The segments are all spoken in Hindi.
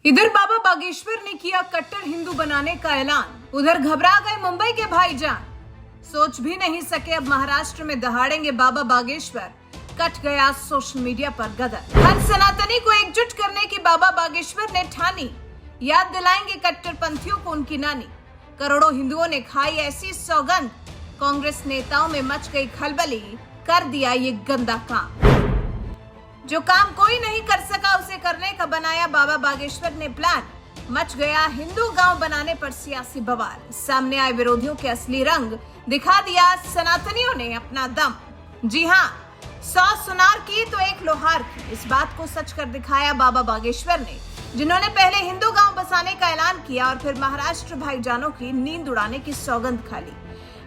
इधर बाबा बागेश्वर ने किया कट्टर हिंदू बनाने का ऐलान। उधर घबरा गए मुंबई के भाईजान, सोच भी नहीं सके अब महाराष्ट्र में दहाड़ेंगे बाबा बागेश्वर। कट गया सोशल मीडिया पर गदर। हर सनातनी को एकजुट करने की बाबा बागेश्वर ने ठानी, याद दिलाएंगे कट्टरपंथियों को उनकी नानी। करोड़ों हिंदुओं ने खाई ऐसी सौगंध, कांग्रेस नेताओं में मच गई खलबली। कर दिया ये गंदा काम, जो काम कोई नहीं कर सका उसे करने का बनाया बाबा बागेश्वर ने प्लान। मच गया हिंदू गांव बनाने पर सियासी बवाल। सामने आए विरोधियों के असली रंग, दिखा दिया सनातनियों ने अपना दम। जी हाँ, 100 सुनार की तो एक लोहार की, इस बात को सच कर दिखाया बाबा बागेश्वर ने, जिन्होंने पहले हिंदू गांव बसाने का ऐलान किया और फिर महाराष्ट्र भाईजानों की नींद उड़ाने की सौगंध खा ली,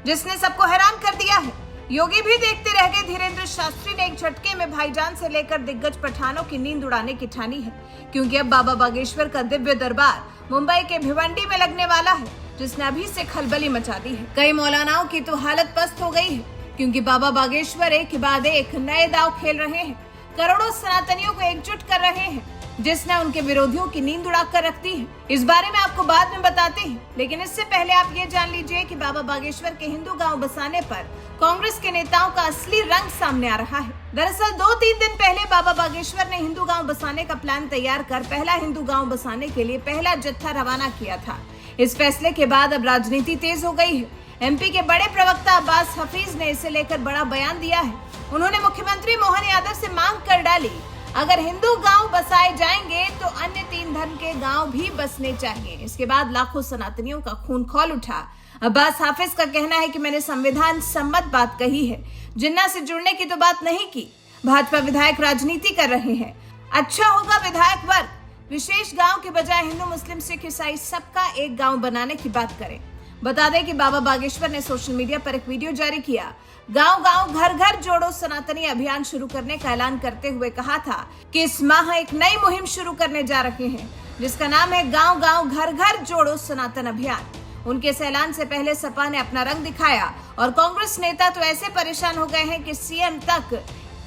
जिसने सबको हैरान कर दिया है। योगी भी देखते रह गए। धीरेन्द्र शास्त्री ने एक झटके में भाईजान से लेकर दिग्गज पठानों की नींद उड़ाने की ठानी है, क्योंकि अब बाबा बागेश्वर का दिव्य दरबार मुंबई के भिवंडी में लगने वाला है, जिसने अभी से खलबली मचा दी है। कई मौलानाओं की तो हालत पस्त हो गई है, क्योंकि बाबा बागेश्वर एक के बाद एक नए दांव खेल रहे हैं। करोड़ों सनातनियों को एकजुट कर रहे हैं, जिसने उनके विरोधियों की नींद उड़ाकर रख दी है। इस बारे में आपको बाद में बताते हैं, लेकिन इससे पहले आप ये जान लीजिए कि बाबा बागेश्वर के हिंदू गांव बसाने पर कांग्रेस के नेताओं का असली रंग सामने आ रहा है। दरअसल 2-3 दिन पहले बाबा बागेश्वर ने हिंदू गांव बसाने का प्लान तैयार कर पहला हिंदू गांव बसाने के लिए पहला जत्था रवाना किया था। इस फैसले के बाद अब राजनीति तेज हो गई है। एमपी के बड़े प्रवक्ता अब्बास हफीज ने इसे लेकर बड़ा बयान दिया है। उन्होंने मुख्यमंत्री मोहन यादव से मांग कर डाली, अगर हिंदू गांव बसाए जाएंगे तो अन्य 3 धर्म के गांव भी बसने चाहिए। इसके बाद लाखों सनातनियों का खून खौल उठा। अब्बास हाफिज का कहना है कि मैंने संविधान सम्मत बात कही है, जिन्ना से जुड़ने की तो बात नहीं की। भाजपा विधायक राजनीति कर रहे हैं। अच्छा होगा विधायक वर्ग विशेष गांव के बजाय हिंदू मुस्लिम सिख ईसाई सबका एक गांव बनाने की बात करें। बता दें कि बाबा बागेश्वर ने सोशल मीडिया पर एक वीडियो जारी किया। गांव गांव घर घर जोड़ो सनातनी अभियान शुरू करने का ऐलान करते हुए कहा था कि इस माह एक नई मुहिम शुरू करने जा रहे हैं, जिसका नाम है गांव गांव घर घर जोड़ो सनातन अभियान। उनके इस ऐलान से पहले सपा ने अपना रंग दिखाया और कांग्रेस नेता तो ऐसे परेशान हो गए हैं कि सीएम तक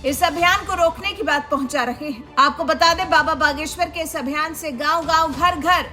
इस अभियान को रोकने की बात पहुंचा रहे हैं। आपको बता दें, बाबा बागेश्वर के इस अभियान से गांव गांव घर घर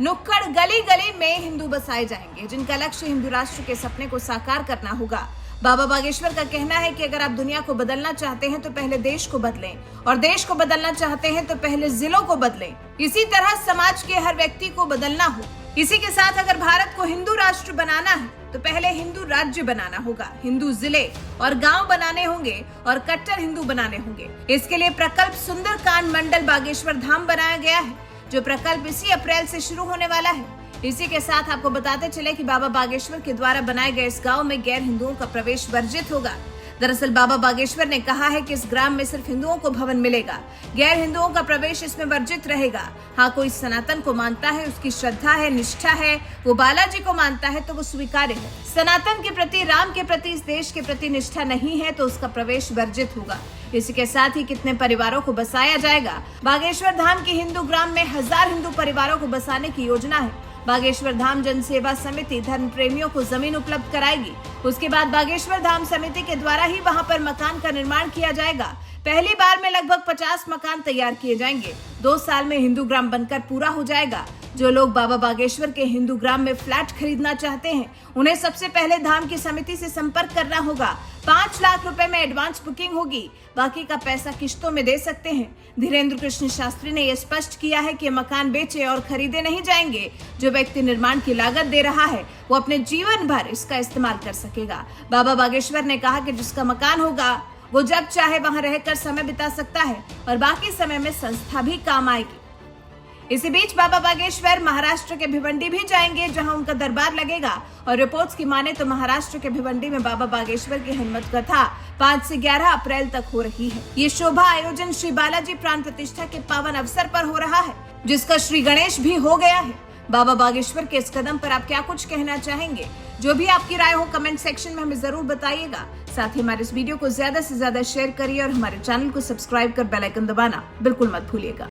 नुक्कड़ गली गली में हिंदू बसाए जाएंगे, जिनका लक्ष्य हिंदू राष्ट्र के सपने को साकार करना होगा। बाबा बागेश्वर का कहना है कि अगर आप दुनिया को बदलना चाहते हैं तो पहले देश को बदलें, और देश को बदलना चाहते हैं तो पहले जिलों को बदलें। इसी तरह समाज के हर व्यक्ति को बदलना हो। इसी के साथ अगर भारत को हिंदू राष्ट्र बनाना है तो पहले हिंदू राज्य बनाना होगा, हिंदू जिले और गांव बनाने होंगे और कट्टर हिंदू बनाने होंगे। इसके लिए प्रकल्प सुंदरकांड मंडल बागेश्वर धाम बनाया गया है, जो प्रकल्प इसी अप्रैल से शुरू होने वाला है। इसी के साथ आपको बताते चले कि बाबा बागेश्वर के द्वारा बनाए गए इस गांव में गैर हिंदुओं का प्रवेश वर्जित होगा। दरअसल बाबा बागेश्वर ने कहा है कि इस ग्राम में सिर्फ हिंदुओं को भवन मिलेगा, गैर हिंदुओं का प्रवेश इसमें वर्जित रहेगा। हाँ, कोई सनातन को मानता है, उसकी श्रद्धा है, निष्ठा है, वो बालाजी को मानता है तो वो स्वीकार्य है। सनातन के प्रति, राम के प्रति, इस देश के प्रति निष्ठा नहीं है तो उसका प्रवेश वर्जित होगा। इसी के साथ ही कितने परिवारों को बसाया जाएगा। बागेश्वर धाम के हिंदू ग्राम में 1000 हिंदू परिवारों को बसाने की योजना है। बागेश्वर धाम जन सेवा समिति धर्म प्रेमियों को जमीन उपलब्ध कराएगी। उसके बाद बागेश्वर धाम समिति के द्वारा ही वहां पर मकान का निर्माण किया जाएगा। पहली बार में लगभग 50 मकान तैयार किए जाएंगे। 2 साल में हिंदू ग्राम बनकर पूरा हो जाएगा। जो लोग बाबा बागेश्वर के हिंदू ग्राम में फ्लैट खरीदना चाहते हैं, उन्हें सबसे पहले धाम की समिति से संपर्क करना होगा। 5 लाख रुपए में एडवांस बुकिंग होगी, बाकी का पैसा किश्तों में दे सकते हैं। धीरेन्द्र कृष्ण शास्त्री ने यह स्पष्ट किया है कि मकान बेचे और खरीदे नहीं जाएंगे। जो व्यक्ति निर्माण की लागत दे रहा है वो अपने जीवन भर इसका इस्तेमाल कर सकेगा। बाबा बागेश्वर ने कहा कि जिसका मकान होगा वो जब चाहे वहां रहकर समय बिता सकता है और बाकी समय में संस्था भी काम आएगी। इसी बीच बाबा बागेश्वर महाराष्ट्र के भिवंडी भी जाएंगे, जहां उनका दरबार लगेगा। और रिपोर्ट्स की माने तो महाराष्ट्र के भिवंडी में बाबा बागेश्वर की हनुमत कथा 5 से 11 अप्रैल तक हो रही है। ये शोभा आयोजन श्री बालाजी प्राण प्रतिष्ठा के पावन अवसर पर हो रहा है, जिसका श्री गणेश भी हो गया है। बाबा बागेश्वर के इस कदम पर आप क्या कुछ कहना चाहेंगे? जो भी आपकी राय हो कमेंट सेक्शन में हमें जरूर बताइएगा। साथ ही हमारे इस वीडियो को ज्यादा से ज्यादा शेयर करिए और हमारे चैनल को सब्सक्राइब कर बेल आइकन दबाना बिल्कुल मत भूलिएगा।